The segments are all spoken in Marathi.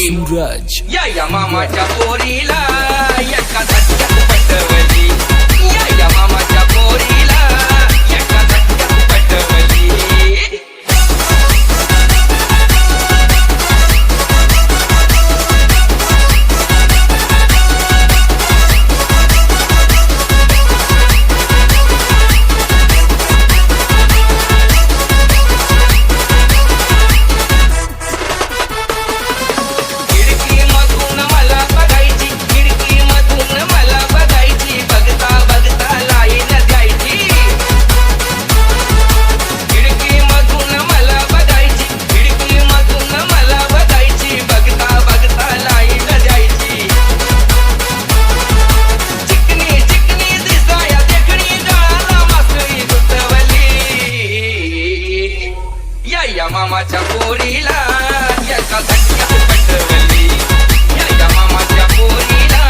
सूरज या मामाच्या पोरीला एका धक्क्यात पटवली, या मामाच्या पोरीला एका धक्क्यात पटवली. या मामाच्या पोरीला एका धक्क्यात पटवली, या मामाच्या पोरीला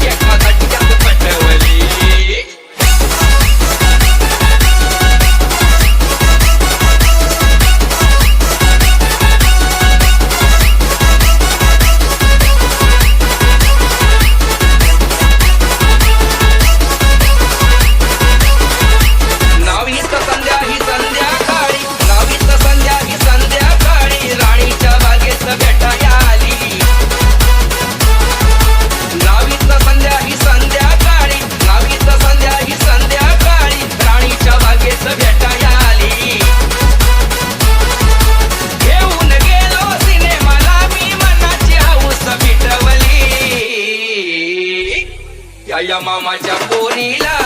एका धक्क्यात पटवली. नावीत संध्या ही संध्याकाळी, नावीत संध्या ही संध्याकाळी राणीच्या बागेत भेटाया आली. नावीत संध्या ही संध्याकाळी, नावीत संध्या ही संध्याकाळी राणीच्या बागेत भेटाया आली. घेऊन गेलो सिनेमाला मी मनाची हौस मिटवली, या मामाच्या पोरीला